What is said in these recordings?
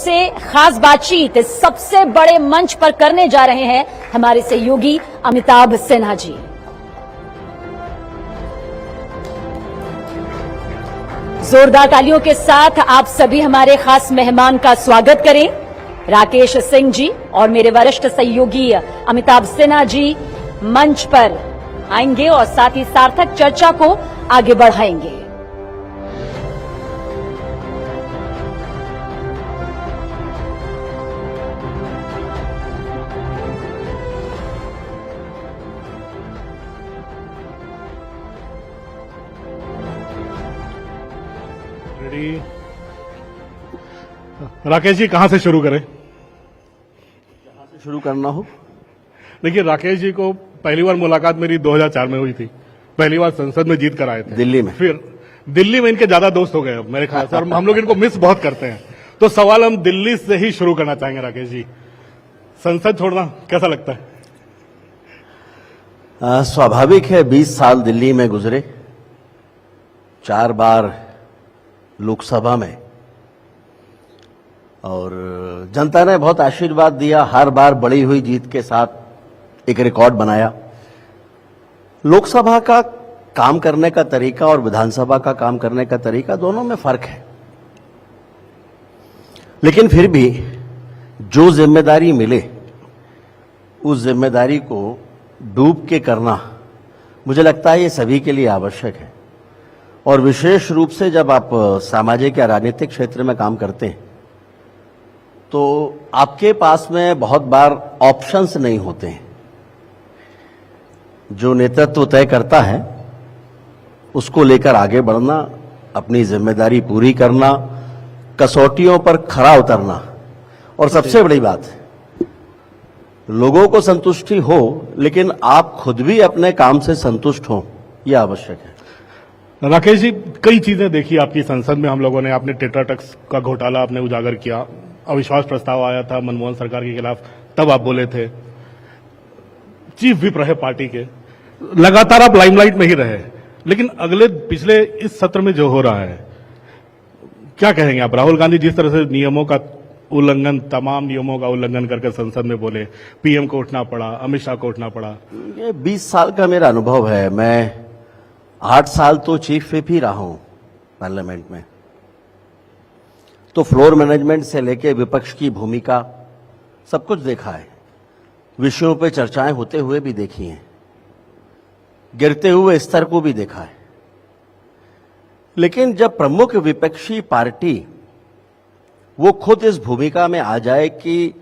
सबसे खास बातचीत इस सबसे बड़े मंच पर करने जा रहे हैं हमारे सहयोगी अमिताभ सिन्हा जी। जोरदार तालियों के साथ आप सभी हमारे खास मेहमान का स्वागत करें। राकेश सिंह जी और मेरे वरिष्ठ सहयोगी अमिताभ सिन्हा जी मंच पर आएंगे और साथ ही सार्थक चर्चा को आगे बढ़ाएंगे। राकेश जी, कहां से शुरू करें? कहां से शुरू करना हो? देखिए, राकेश जी को पहली बार मुलाकात मेरी 2004 में हुई थी। पहली बार संसद में जीत कर आए थे दिल्ली में। फिर दिल्ली में इनके ज्यादा दोस्त हो गए अब मेरे ख्याल से, और हम लोग इनको मिस बहुत करते हैं। तो सवाल हम दिल्ली से ही शुरू करना चाहेंगे। राकेश जी, संसद छोड़ना कैसा लगता है? स्वाभाविक है, 20 साल दिल्ली में गुजरे, 4 बार लोकसभा में, और जनता ने बहुत आशीर्वाद दिया। हर बार बढ़ी हुई जीत के साथ एक रिकॉर्ड बनाया। लोकसभा का काम करने का तरीका और विधानसभा का काम करने का तरीका, दोनों में फर्क है। लेकिन फिर भी जो जिम्मेदारी मिले उस जिम्मेदारी को डूब के करना, मुझे लगता है ये सभी के लिए आवश्यक है। और विशेष रूप से जब आप सामाजिक या राजनीतिक क्षेत्र में काम करते हैं तो आपके पास में बहुत बार ऑप्शंस नहीं होते हैं। जो नेतृत्व तय करता है उसको लेकर आगे बढ़ना, अपनी जिम्मेदारी पूरी करना, कसौटियों पर खरा उतरना, और सबसे बड़ी बात है लोगों को संतुष्टि हो लेकिन आप खुद भी अपने काम से संतुष्ट हो, यह आवश्यक है। राकेश जी, कई चीजें देखी आपकी संसद में हम लोगों ने। आपने टेट्रा टैक्स का घोटाला आपने उजागर किया, अविश्वास प्रस्ताव आया था मनमोहन सरकार के खिलाफ, तब आप बोले थे। चीफ व्हिप रहे पार्टी के, लगातार आप लाइमलाइट में ही रहे। लेकिन पिछले इस सत्र में जो हो रहा है, क्या कहेंगे आप? राहुल गांधी जिस तरह से नियमों का उल्लंघन, तमाम नियमों का उल्लंघन करके संसद में बोले, पीएम को उठना पड़ा, अमित शाह को उठना पड़ा। ये 20 साल का मेरा अनुभव है। मैं 8 साल तो चीफ व्हिप ही रहा हूं पार्लियामेंट में, तो फ्लोर मैनेजमेंट से लेके विपक्ष की भूमिका सब कुछ देखा है। विषयों पे चर्चाएं होते हुए भी देखी हैं, गिरते हुए स्तर को भी देखा है। लेकिन जब प्रमुख विपक्षी पार्टी वो खुद इस भूमिका में आ जाए कि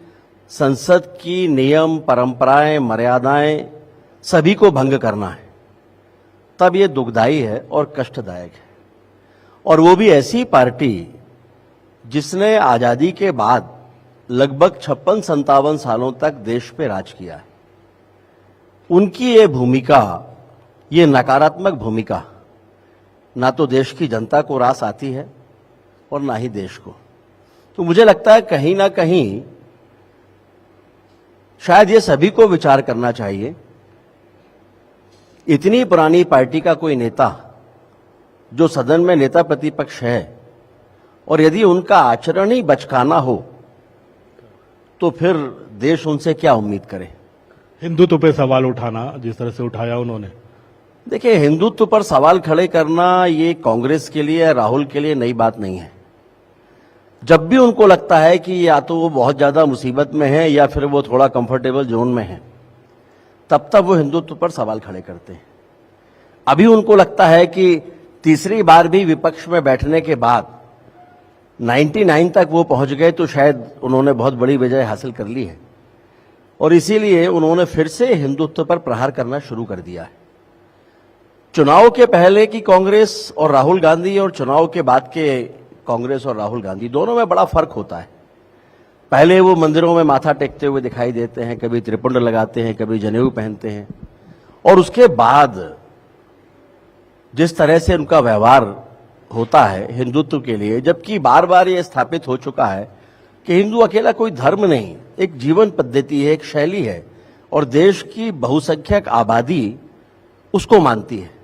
संसद की नियम, परंपराएं, मर्यादाएं सभी को भंग करना है, तब ये दुखदाई है और कष्टदायक है। और वो भी ऐसी पार्टी जिसने आजादी के बाद लगभग 56-57 सालों तक देश पे राज किया है। उनकी ये भूमिका, ये नकारात्मक भूमिका, ना तो देश की जनता को रास आती है और ना ही देश को। तो मुझे लगता है कहीं ना कहीं शायद ये सभी को विचार करना चाहिए। इतनी पुरानी पार्टी का कोई नेता जो सदन में नेता प्रतिपक्ष है, और यदि उनका आचरण ही बचकाना हो तो फिर देश उनसे क्या उम्मीद करे? हिंदुत्व पे सवाल उठाना जिस तरह से उठाया उन्होंने। देखिए, हिंदुत्व पर सवाल खड़े करना ये कांग्रेस के लिए, राहुल के लिए नई बात नहीं है। जब भी उनको लगता है कि या तो वो बहुत ज्यादा मुसीबत में है या फिर वो थोड़ा कंफर्टेबल जोन में है, तब वो हिंदुत्व पर सवाल खड़े करते हैं। अभी उनको लगता है कि तीसरी बार भी विपक्ष में बैठने के बाद 99 तक वो पहुंच गए तो शायद उन्होंने बहुत बड़ी विजय हासिल कर ली है, और इसीलिए उन्होंने फिर से हिंदुत्व पर प्रहार करना शुरू कर दिया है। चुनाव के पहले की कांग्रेस और राहुल गांधी और चुनाव के बाद के कांग्रेस और राहुल गांधी, दोनों में बड़ा फर्क होता है। पहले वो मंदिरों में माथा टेकते हुए दिखाई देते हैं, कभी त्रिपुंड लगाते हैं, कभी जनेऊ पहनते हैं, और उसके बाद जिस तरह से उनका व्यवहार होता है हिंदुत्व के लिए, जबकि बार बार ये स्थापित हो चुका है कि हिंदू अकेला कोई धर्म नहीं, एक जीवन पद्धति है, एक शैली है, और देश की बहुसंख्यक आबादी उसको मानती है।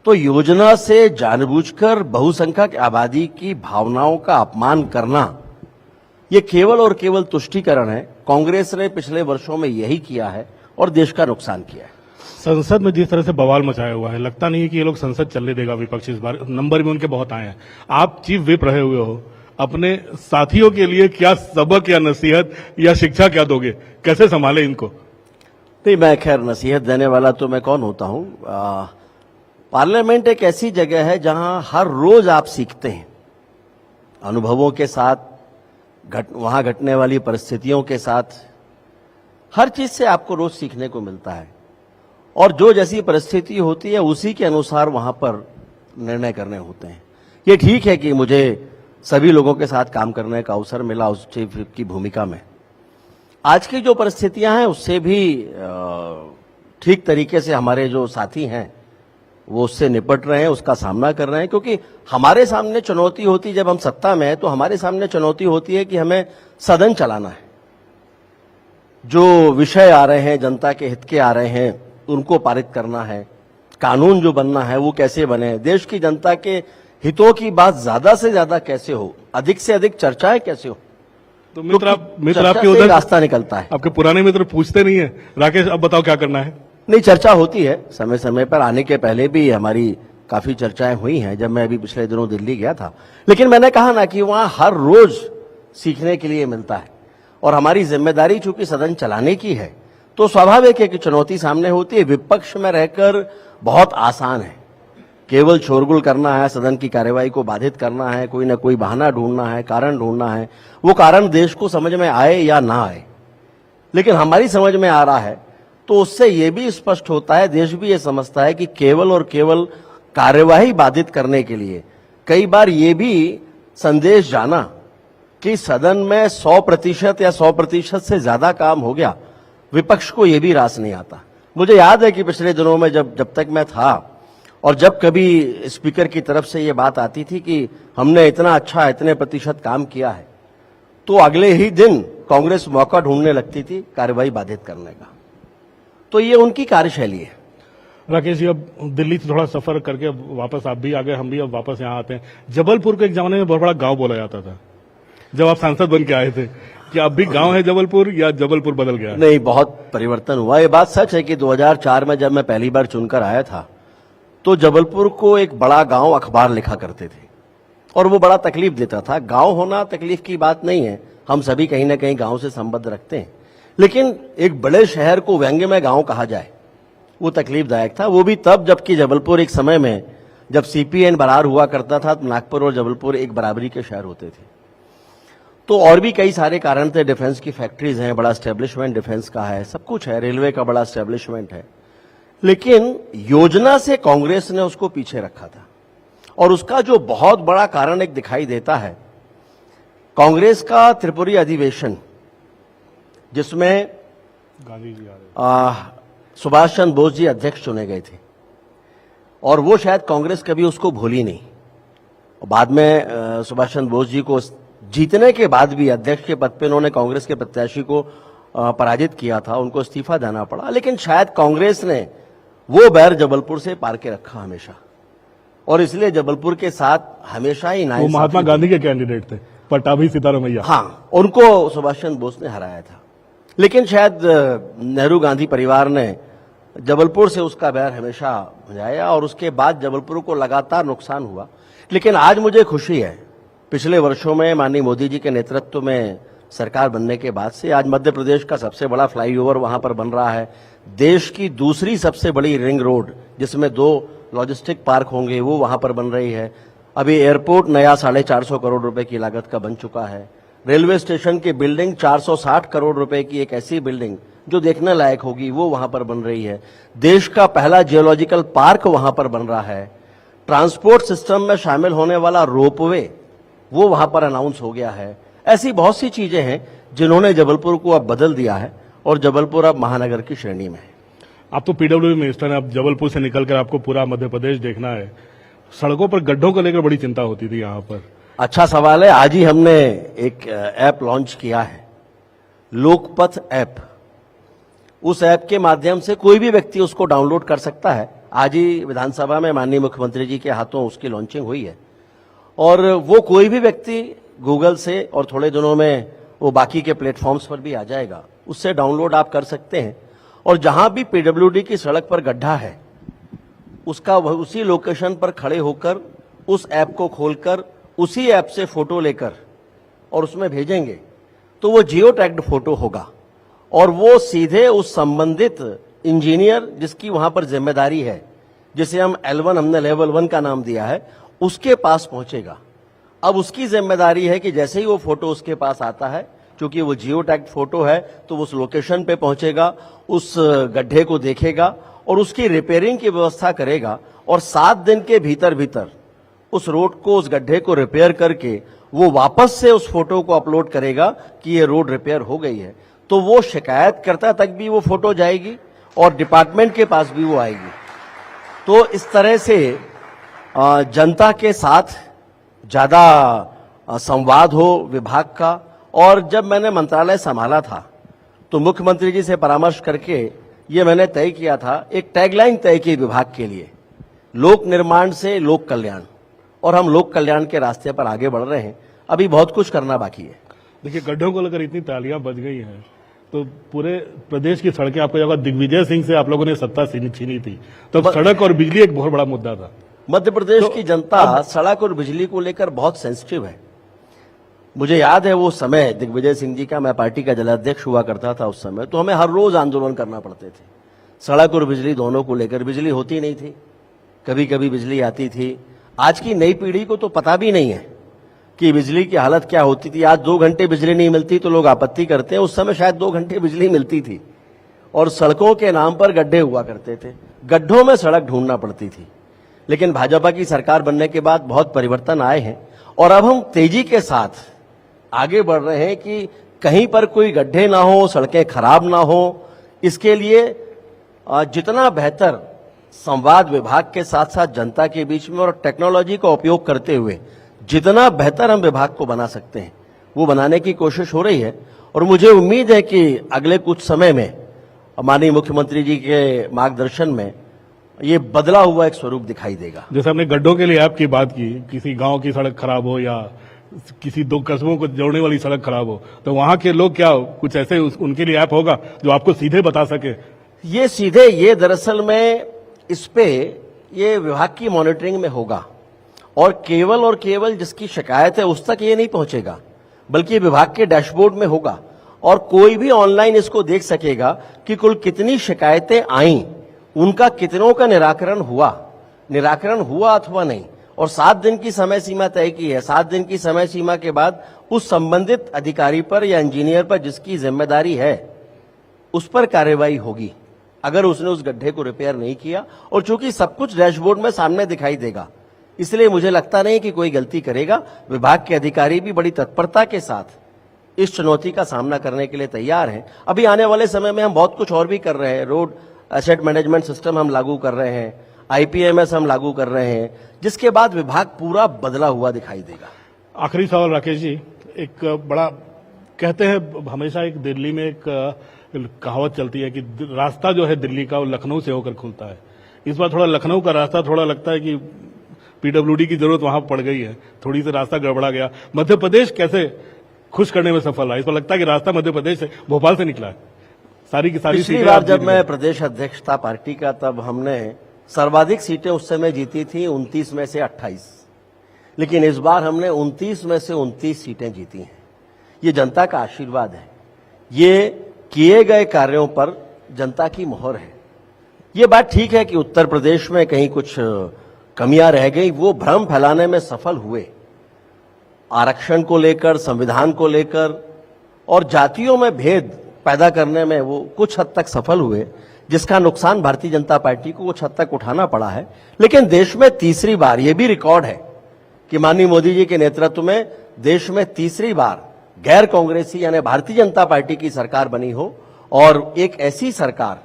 तो योजना से जानबूझकर बहुसंख्यक आबादी की भावनाओं का अपमान करना, ये केवल और केवल तुष्टीकरण है। कांग्रेस ने पिछले वर्षों में यही किया है और देश का नुकसान किया है। संसद में जिस तरह से बवाल मचाया हुआ है, लगता नहीं है कि ये लोग संसद चलने देगा विपक्ष इस बार। नंबर भी उनके बहुत आए हैं। आप चीफ व्हिप रहे हुए हो, अपने साथियों के लिए क्या सबक या नसीहत या शिक्षा क्या दोगे? कैसे संभाले इनको? नहीं, मैं खैर नसीहत देने वाला तो मैं कौन होता हूं। पार्लियामेंट एक ऐसी जगह है जहां हर रोज आप सीखते हैं, अनुभवों के साथ, वहां घटने वाली परिस्थितियों के साथ, हर चीज से आपको रोज सीखने को मिलता है और जो जैसी परिस्थिति होती है उसी के अनुसार वहां पर निर्णय करने होते हैं। ये ठीक है कि मुझे सभी लोगों के साथ काम करने का अवसर मिला उस चीफ व्हिप की भूमिका में। आज की जो परिस्थितियां हैं उससे भी ठीक तरीके से हमारे जो साथी हैं वो उससे निपट रहे हैं, उसका सामना कर रहे हैं। क्योंकि हमारे सामने चुनौती होती, जब हम सत्ता में हैं तो हमारे सामने चुनौती होती है कि हमें सदन चलाना है। जो विषय आ रहे हैं, जनता के हित के आ रहे हैं, उनको पारित करना है। कानून जो बनना है वो कैसे बने, देश की जनता के हितों की बात ज्यादा से ज्यादा कैसे हो, अधिक से अधिक चर्चाएं कैसे हो। तो मित्र चर्चा आपके से उधर रास्ता निकलता है। आपके पुराने मित्र पूछते नहीं है, राकेश अब बताओ क्या करना है? नहीं, चर्चा होती है समय समय पर। आने के पहले भी हमारी काफी चर्चाएं हुई हैं, जब मैं अभी पिछले दिनों दिल्ली गया था। लेकिन मैंने कहा ना कि वहां हर रोज सीखने के लिए मिलता है और हमारी जिम्मेदारी चूंकि सदन चलाने की है तो स्वाभाविक है कि चुनौती सामने होती है। विपक्ष में रहकर बहुत आसान है, केवल शोरगुल करना है, सदन की कार्यवाही को बाधित करना है, कोई ना कोई बहाना ढूंढना है, कारण ढूंढना है। वो कारण देश को समझ में आए या ना आए, लेकिन हमारी समझ में आ रहा है तो उससे ये भी स्पष्ट होता है, देश भी ये समझता है कि केवल और केवल कार्यवाही बाधित करने के लिए कई बार ये भी संदेश जाना कि सदन में 100% या 100% से ज्यादा काम हो गया, विपक्ष को ये भी रास नहीं आता। मुझे याद है कि पिछले दिनों में जब तक मैं था और जब कभी स्पीकर की तरफ से ये बात आती थी कि हमने इतना अच्छा, इतने प्रतिशत काम किया है, तो अगले ही दिन कांग्रेस मौका ढूंढने लगती थी कार्यवाही बाधित करने का। तो ये उनकी कार्यशैली है। राकेश जी, अब दिल्ली से थोड़ा सफर करके अब वापस आप भी आ गए, हम भी अब वापस यहाँ आते हैं। जबलपुर को एक जमाने में बहुत बड़ा गांव बोला जाता था जब आप सांसद बन के आए थे। क्या अब भी गांव है जबलपुर या जबलपुर बदल गया? नहीं, बहुत परिवर्तन हुआ। ये बात सच है कि 2004 में जब मैं पहली बार चुनकर आया था तो जबलपुर को एक बड़ा गांव अखबार लिखा करते थे और वो बड़ा तकलीफ देता था। गांव होना तकलीफ की बात नहीं है, हम सभी कहीं ना कहीं गांव से संबंध रखते हैं, लेकिन एक बड़े शहर को व्यंग्य में गांव कहा जाए वो तकलीफदायक था। वो भी तब जबकि जबलपुर एक समय में जब सीपीएन बरार हुआ करता था तो नागपुर और जबलपुर एक बराबरी के शहर होते थे। तो और भी कई सारे कारण थे, डिफेंस की फैक्ट्रीज हैं, बड़ा एस्टेब्लिशमेंट डिफेंस का है, सब कुछ है, रेलवे का बड़ा एस्टेब्लिशमेंट है, लेकिन योजना से कांग्रेस ने उसको पीछे रखा था। और उसका जो बहुत बड़ा कारण एक दिखाई देता है, कांग्रेस का त्रिपुरी अधिवेशन जिसमें गांधी जी आ रहे सुभाष चंद्र बोस जी अध्यक्ष चुने गए थे और वो शायद कांग्रेस कभी उसको भूली नहीं। और बाद में सुभाष चंद्र बोस जी को जीतने के बाद भी अध्यक्ष के पद पे उन्होंने कांग्रेस के प्रत्याशी को पराजित किया था, उनको इस्तीफा देना पड़ा। लेकिन शायद कांग्रेस ने वो बैर जबलपुर से पार के रखा हमेशा और इसलिए जबलपुर के साथ हमेशा ही वो महात्मा गांधी के कैंडिडेट थे, पट्टाभी सीतारमैया। हाँ, उनको सुभाष चंद्र बोस ने हराया था। लेकिन शायद नेहरू गांधी परिवार ने जबलपुर से उसका बैर हमेशा भुजाया और उसके बाद जबलपुर को लगातार नुकसान हुआ। लेकिन आज मुझे खुशी है, पिछले वर्षों में माननीय मोदी जी के नेतृत्व में सरकार बनने के बाद से आज मध्य प्रदेश का सबसे बड़ा फ्लाईओवर वहां पर बन रहा है, देश की दूसरी सबसे बड़ी रिंग रोड जिसमें 2 लॉजिस्टिक पार्क होंगे वो वहां पर बन रही है। अभी एयरपोर्ट नया 450 करोड़ रुपए की लागत का बन चुका है। रेलवे स्टेशन की बिल्डिंग 460 करोड़ रुपए की एक ऐसी बिल्डिंग जो देखने लायक होगी वो वहां पर बन रही है। देश का पहला जियोलॉजिकल पार्क वहां पर बन रहा है। ट्रांसपोर्ट सिस्टम में शामिल होने वाला रोपवे वो वहां पर अनाउंस हो गया है। ऐसी बहुत सी चीजें हैं जिन्होंने जबलपुर को अब बदल दिया है और जबलपुर अब महानगर की श्रेणी में है। आप तो पीडब्ल्यूडी मिनिस्टर हैं, अब जबलपुर से निकलकर आपको पूरा मध्य प्रदेश देखना है। सड़कों पर गड्ढों को लेकर बड़ी चिंता होती थी यहाँ पर। अच्छा सवाल है। आज ही हमने एक ऐप लॉन्च किया है, लोकपथ ऐप। उस ऐप के माध्यम से कोई भी व्यक्ति उसको डाउनलोड कर सकता है। आज ही विधानसभा में माननीय मुख्यमंत्री जी के हाथों उसकी लॉन्चिंग हुई है और वो कोई भी व्यक्ति गूगल से और थोड़े दिनों में वो बाकी के प्लेटफॉर्म्स पर भी आ जाएगा, उससे डाउनलोड आप कर सकते हैं। और जहां भी पीडब्ल्यूडी की सड़क पर गड्ढा है उसका उसी लोकेशन पर खड़े होकर उस ऐप को खोलकर उसी ऐप से फोटो लेकर और उसमें भेजेंगे तो वो जियो टैग्ड फोटो होगा और वो सीधे उस संबंधित इंजीनियर जिसकी वहां पर जिम्मेदारी है, जिसे हम L1 हमने लेवल 1 का नाम दिया है, उसके पास पहुंचेगा। अब उसकी जिम्मेदारी है कि जैसे ही वो फोटो उसके पास आता है, क्योंकि वो जियो टैग्ड फोटो है, तो उस लोकेशन पे पहुंचेगा, उस गड्ढे को देखेगा और उसकी रिपेयरिंग की व्यवस्था करेगा और 7 दिन के भीतर भीतर उस रोड को, उस गड्ढे को रिपेयर करके वो वापस से उस फोटो को अपलोड करेगा कि ये रोड रिपेयर हो गई है। तो वो शिकायतकर्ता तक भी वो फोटो जाएगी और डिपार्टमेंट के पास भी वो आएगी। तो इस तरह से जनता के साथ ज्यादा संवाद हो विभाग का। और जब मैंने मंत्रालय संभाला था तो मुख्यमंत्री जी से परामर्श करके ये मैंने तय किया था, एक टैगलाइन तय की विभाग के लिए, लोक निर्माण से लोक कल्याण, और हम लोक कल्याण के रास्ते पर आगे बढ़ रहे हैं। अभी बहुत कुछ करना बाकी है। देखिए, गड्ढों को लेकर इतनी तालियां बज गई हैं तो पूरे प्रदेश की सड़कें, आपको जगह दिग्विजय सिंह से आप लोगों ने सत्ता छीनी थी, तो सड़क और बिजली एक बहुत बड़ा मुद्दा था। मध्य प्रदेश की जनता सड़क और बिजली को लेकर बहुत सेंसिटिव है। मुझे याद है वो समय दिग्विजय सिंह जी का, मैं पार्टी का जिलाध्यक्ष हुआ करता था उस समय, तो हमें हर रोज आंदोलन करना पड़ते थे सड़क और बिजली दोनों को लेकर। बिजली होती नहीं थी, कभी कभी बिजली आती थी। आज की नई पीढ़ी को तो पता भी नहीं है कि बिजली की हालत क्या होती थी। आज 2 घंटे बिजली नहीं मिलती तो लोग आपत्ति करते हैं, उस समय शायद 2 घंटे बिजली मिलती थी और सड़कों के नाम पर गड्ढे हुआ करते थे, गड्ढों में सड़क ढूंढना पड़ती थी। लेकिन भाजपा की सरकार बनने के बाद बहुत परिवर्तन आए हैं और अब हम तेजी के साथ आगे बढ़ रहे हैं कि कहीं पर कोई गड्ढे ना हो, सड़कें खराब ना हो। इसके लिए जितना बेहतर संवाद विभाग के साथ साथ जनता के बीच में और टेक्नोलॉजी का उपयोग करते हुए जितना बेहतर हम विभाग को बना सकते हैं वो बनाने की कोशिश हो रही है। और मुझे उम्मीद है कि अगले कुछ समय में माननीय मुख्यमंत्री जी के मार्गदर्शन में ये बदला हुआ एक स्वरूप दिखाई देगा। जैसे हमने गड्ढों के लिए ऐप की बात की, किसी गांव की सड़क खराब हो या किसी 2 कस्बों को जोड़ने वाली सड़क खराब हो, तो वहां के लोग क्या कुछ ऐसे उनके लिए ऐप होगा जो आपको सीधे बता सके? ये दरअसल में इस पे ये विभाग की मॉनिटरिंग में होगा और केवल जिसकी शिकायत है उस तक ये नहीं पहुंचेगा, बल्कि विभाग के डैशबोर्ड में होगा और कोई भी ऑनलाइन इसको देख सकेगा कि कुल कितनी शिकायतें आईं, उनका कितनों का निराकरण हुआ अथवा नहीं। और 7 दिन की समय सीमा तय की है। 7 दिन की समय सीमा के बाद उस संबंधित अधिकारी पर या इंजीनियर पर जिसकी जिम्मेदारी है उस पर कार्रवाई होगी अगर उसने उस गड्ढे को रिपेयर नहीं किया। और चूंकि सब कुछ डैशबोर्ड में सामने दिखाई देगा, इसलिए मुझे लगता नहीं कि कोई गलती करेगा। विभाग के अधिकारी भी बड़ी तत्परता के साथ इस चुनौती का सामना करने के लिए तैयार हैं। अभी आने वाले समय में हम बहुत कुछ और भी कर रहे हैं। रोड एसेट मैनेजमेंट सिस्टम हम लागू कर रहे हैं, IPMS हम लागू कर रहे हैं, जिसके बाद विभाग पूरा बदला हुआ दिखाई देगा। आखिरी सवाल राकेश जी, एक बड़ा कहते हैं हमेशा, एक दिल्ली में एक कहावत चलती है कि रास्ता जो है दिल्ली का वो लखनऊ से होकर खुलता है। इस बार थोड़ा लखनऊ का रास्ता थोड़ा लगता है कि पीडब्ल्यूडी की जरूरत वहां पड़ गई है, थोड़ी सी रास्ता गड़बड़ा गया। मध्य प्रदेश कैसे खुश करने में सफल रहा? इस पर लगता है कि रास्ता मध्य प्रदेश से, भोपाल से निकला है। सारी की सारी पिछली बार जब मैं प्रदेश अध्यक्ष था पार्टी का, तब हमने सर्वाधिक सीटें उस समय जीती थी 29 में से 28, लेकिन इस बार हमने 29 में से 29 सीटें जीती हैं। ये जनता का आशीर्वाद है, ये किए गए कार्यों पर जनता की मोहर है। ये बात ठीक है कि उत्तर प्रदेश में कहीं कुछ कमियां रह गई, वो भ्रम फैलाने में सफल हुए। आरक्षण को लेकर, संविधान को लेकर और जातियों में भेद पैदा करने में वो कुछ हद तक सफल हुए, जिसका नुकसान भारतीय जनता पार्टी को कुछ हद तक उठाना पड़ा है। लेकिन देश में तीसरी बार, ये भी रिकॉर्ड है कि माननीय मोदी जी के नेतृत्व में देश में तीसरी बार गैर कांग्रेसी यानी भारतीय जनता पार्टी की सरकार बनी हो, और एक ऐसी सरकार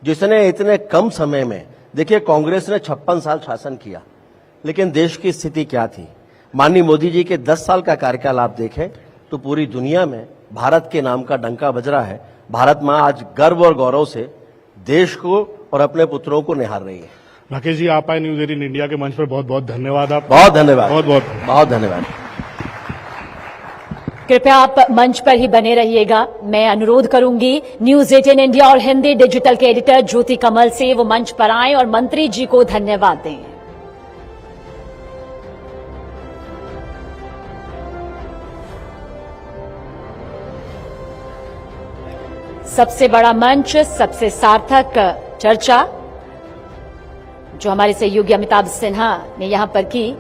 जिसने इतने कम समय में, देखिए कांग्रेस ने 56 साल शासन किया, लेकिन देश की स्थिति क्या थी। माननीय मोदी जी के 10 साल का कार्यकाल आप देखें तो पूरी दुनिया में भारत के नाम का डंका बज रहा है। भारत मां आज गर्व और गौरव से देश को और अपने पुत्रों को निहार रही है। राकेश जी, आप आए न्यूज 18 इंडिया के मंच पर, बहुत बहुत धन्यवाद। आप बहुत धन्यवाद, बहुत बहुत बहुत धन्यवाद। कृपया आप मंच पर ही बने रहिएगा। मैं अनुरोध करूंगी न्यूज 18 इंडिया और हिंदी डिजिटल के एडिटर ज्योति कमल से वो मंच पर आएं और मंत्री जी को धन्यवाद दें। सबसे बड़ा मंच, सबसे सार्थक चर्चा जो हमारे सहयोगी अमिताभ सिन्हा ने यहां पर की।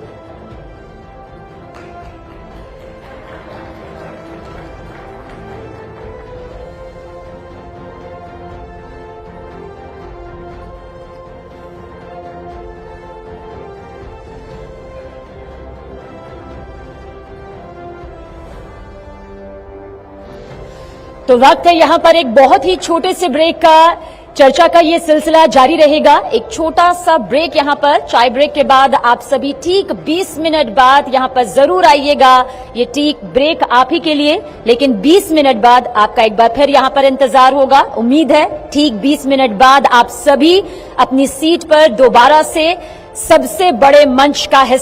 तो वक्त है यहां पर एक बहुत ही छोटे से ब्रेक का। चर्चा का ये सिलसिला जारी रहेगा। एक छोटा सा ब्रेक यहां पर, चाय ब्रेक के बाद आप सभी ठीक 20 मिनट बाद यहां पर जरूर आइएगा। ये ठीक ब्रेक आप ही के लिए, लेकिन 20 मिनट बाद आपका एक बार फिर यहां पर इंतजार होगा। उम्मीद है ठीक 20 मिनट बाद आप सभी अपनी सीट पर दोबारा से सबसे बड़े मंच का हिस्सा